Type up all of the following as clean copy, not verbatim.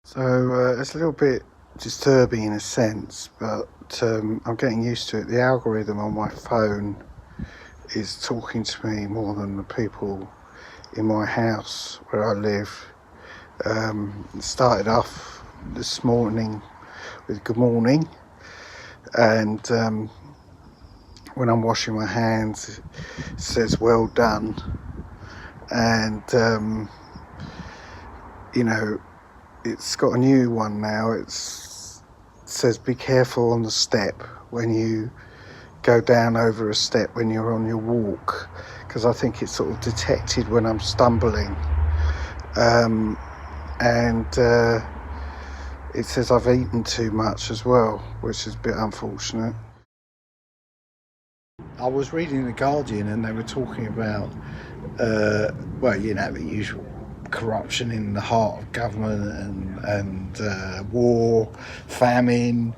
It's a little bit disturbing in a sense, but I'm getting used to it. The algorithm on my phone is talking to me more than the people in my house where I live. It started off this morning with good morning, and when I'm washing my hands, it says well done, and it's got a new one now. It says be careful on the step when you go down over a step when you're on your walk, because I think it's sort of detected when I'm stumbling. And it says I've eaten too much as well, which is a bit unfortunate. I was reading The Guardian and they were talking about, the usual corruption in the heart of government and war, famine,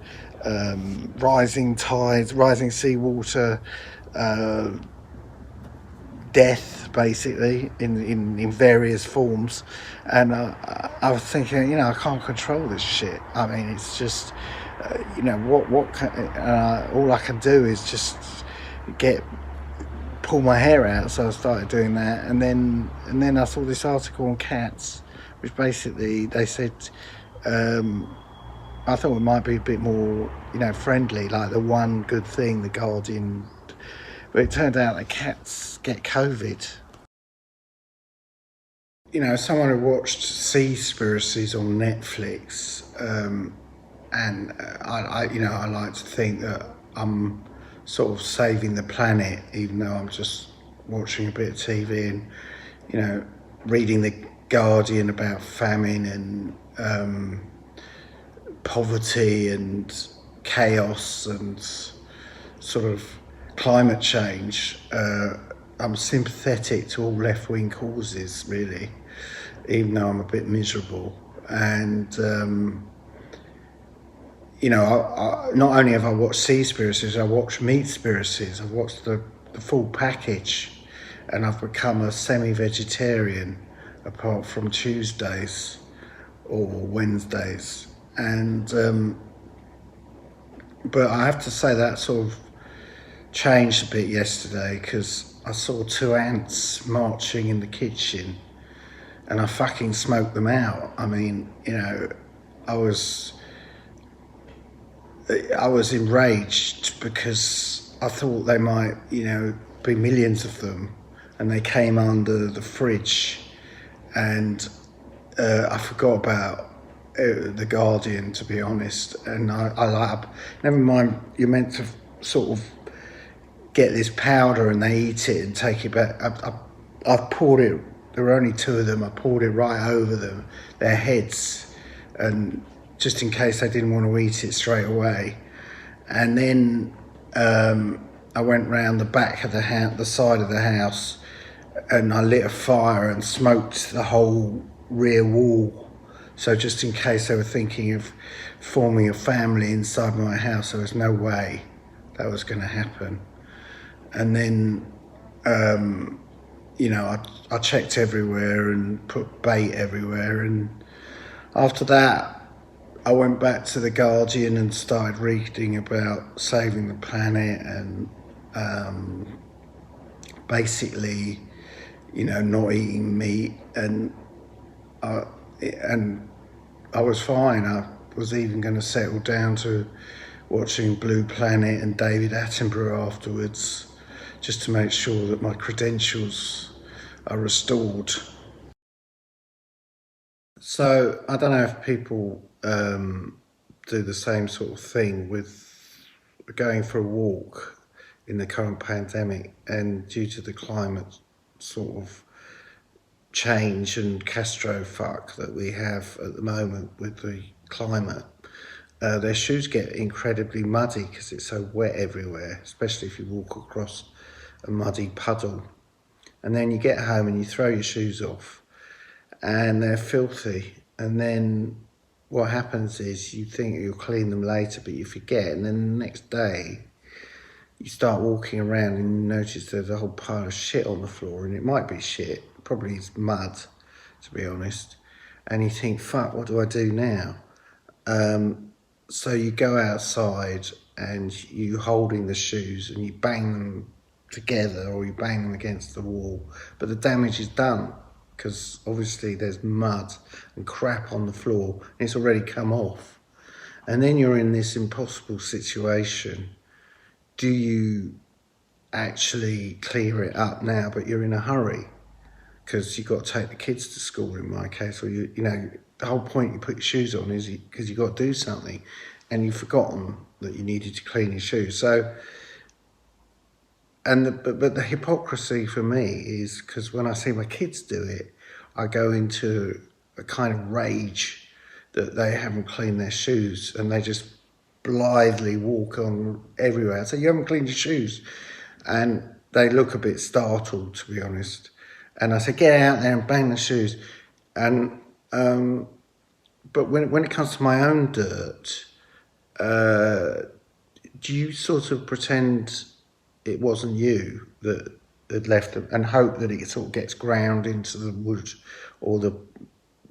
rising tides, rising seawater, death, basically, in various forms. And I was thinking, I can't control this shit. I mean, it's just, all I can do is just pull my hair out. So I started doing that, and then I saw this article on cats, which basically they said, I thought it might be a bit more, friendly, like the one good thing the Guardian, but it turned out that cats get COVID. Someone who watched Seaspiracies on Netflix, and I like to think that I'm sort of saving the planet, even though I'm just watching a bit of TV and, reading The Guardian about famine and poverty and chaos and sort of climate change. I'm sympathetic to all left-wing causes, really, even though I'm a bit miserable. And not only have I watched Seaspiracies, I watched Meatspiracies. I've watched the full package, and I've become a semi-vegetarian apart from Tuesdays or Wednesdays. And but I have to say that sort of changed a bit yesterday, because I saw two ants marching in the kitchen and I fucking smoked them out. I mean, I was enraged because I thought they might, be millions of them, and they came under the fridge, and I forgot about The Guardian, to be honest. And never mind, you're meant to sort of get this powder and they eat it and take it back. I poured it, there were only two of them, I poured it right over their heads, and just in case they didn't want to eat it straight away. And then I went round the back of the side of the house, and I lit a fire and smoked the whole rear wall. So just in case they were thinking of forming a family inside my house, there was no way that was going to happen. And then, I checked everywhere and put bait everywhere. And after that, I went back to The Guardian and started reading about saving the planet and basically, not eating meat. And I was fine. I was even going to settle down to watching Blue Planet and David Attenborough afterwards, just to make sure that my credentials are restored. So I don't know if people do the same sort of thing with going for a walk in the current pandemic, and due to the climate sort of change and Castro-fuck that we have at the moment with the climate, their shoes get incredibly muddy because it's so wet everywhere, especially if you walk across a muddy puddle. And then you get home and you throw your shoes off and they're filthy. And then what happens is you think you'll clean them later, but you forget. And then the next day you start walking around and you notice there's a whole pile of shit on the floor, and it might be shit, probably it's mud, to be honest. and you think, fuck, what do I do now? So you go outside and you holding the shoes and you bang them together or you bang them against the wall, but the damage is done because obviously there's mud and crap on the floor and it's already come off. And then you're in this impossible situation. Do you actually clear it up now, but you're in a hurry because you've got to take the kids to school in my case, or you know, the whole point you put your shoes on is because you've got to do something and you've forgotten that you needed to clean your shoes. So, but the hypocrisy for me is because when I see my kids do it, I go into a kind of rage that they haven't cleaned their shoes and they just blithely walk on everywhere. I say, you haven't cleaned your shoes. And they look a bit startled, to be honest. And I say, get out there and bang the shoes. And but when it comes to my own dirt, do you sort of pretend it wasn't you that had left them and hope that it sort of gets ground into the wood or the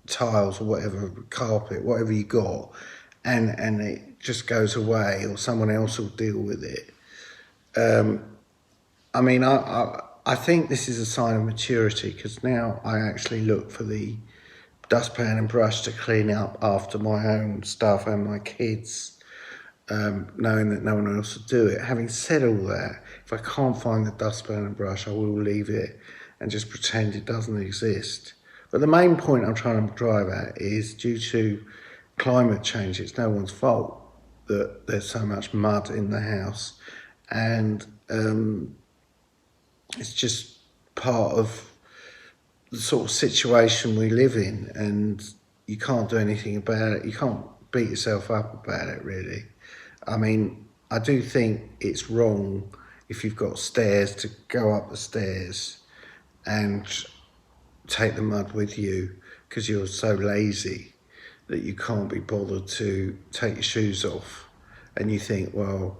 tiles or whatever, carpet, whatever you got, and it just goes away or someone else will deal with it? I mean, I think this is a sign of maturity because now I actually look for the dustpan and brush to clean up after my own stuff and my kids, knowing that no one else will do it. Having said all that, if I can't find the dustpan and brush, I will leave it and just pretend it doesn't exist. But the main point I'm trying to drive at is due to climate change, it's no one's fault that there's so much mud in the house. And it's just part of the sort of situation we live in, and you can't do anything about it. You can't beat yourself up about it, really. I mean, I do think it's wrong if you've got stairs to go up the stairs and take the mud with you because you're so lazy that you can't be bothered to take your shoes off. And you think, well,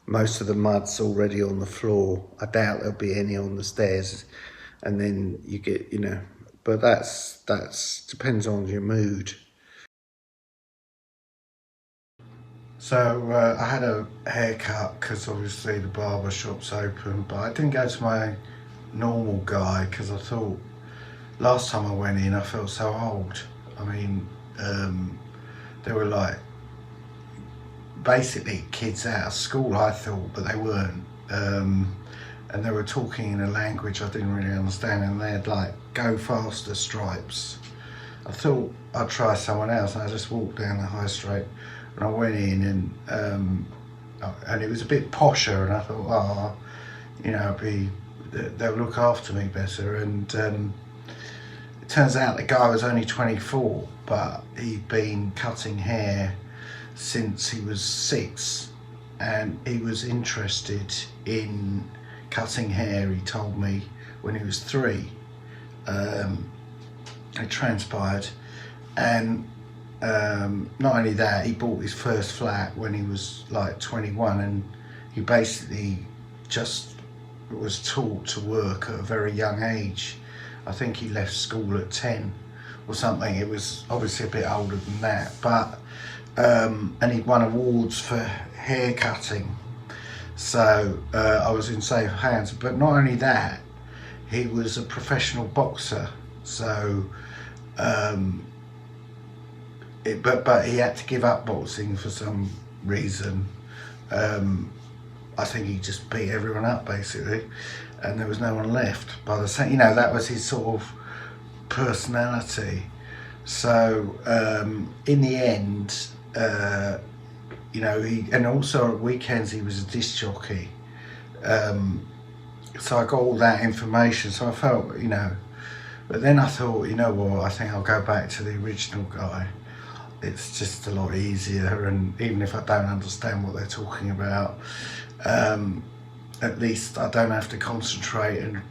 most of the mud's already on the floor. I doubt there'll be any on the stairs. And then you get, you know, but that's depends on your mood. So I had a haircut because obviously the barber shop's open, but I didn't go to my normal guy because I thought last time I went in I felt so old. I mean, they were like basically kids out of school, I thought, but they weren't. And they were talking in a language I didn't really understand, and they had like go faster stripes. I thought I'd try someone else, and I just walked down the high street and I went in, and it was a bit posher, and I thought, oh, you know, they'll look after me better. And it turns out the guy was only 24, but he'd been cutting hair since he was 6, and he was interested in cutting hair, he told me, when he was 3. It transpired, and not only that, he bought his first flat when he was like 21, and he basically just was taught to work at a very young age. I think he left school at 10 or something. It was obviously a bit older than that, but and he'd won awards for hair cutting. So I was in safe hands. But not only that, he was a professional boxer. So, but he had to give up boxing for some reason. I think he just beat everyone up basically, and there was no one left. By the same, you know, that was his sort of personality. So in the end, you know, and also at weekends he was a disc jockey. So I got all that information. So I felt, you know, but then I thought, you know what? I think I'll go back to the original guy. It's just a lot easier, and even if I don't understand what they're talking about, at least I don't have to concentrate and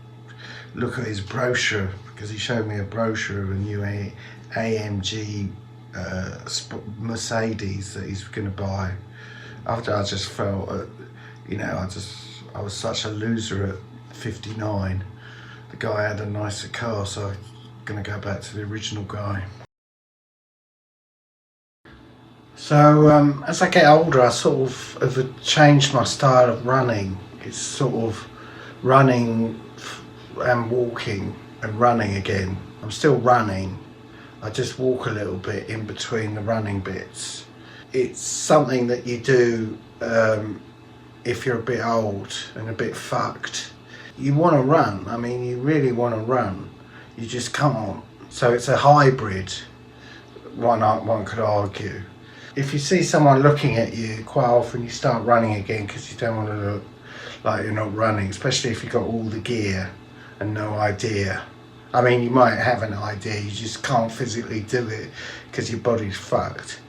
look at his brochure, because he showed me a brochure of a new AMG Mercedes that he's going to buy. After I just felt, you know, I was such a loser at 59. The guy had a nicer car, so I'm going to go back to the original guy. So as I get older, I sort of have changed my style of running. It's sort of running and walking and running again. I'm still running. I just walk a little bit in between the running bits. It's something that you do if you're a bit old and a bit fucked. You want to run. I mean, you really want to run. You just can't. So it's a hybrid. One could argue. If you see someone looking at you, quite often you start running again because you don't want to look like you're not running, especially if you've got all the gear and no idea. I mean, you might have an idea, you just can't physically do it because your body's fucked.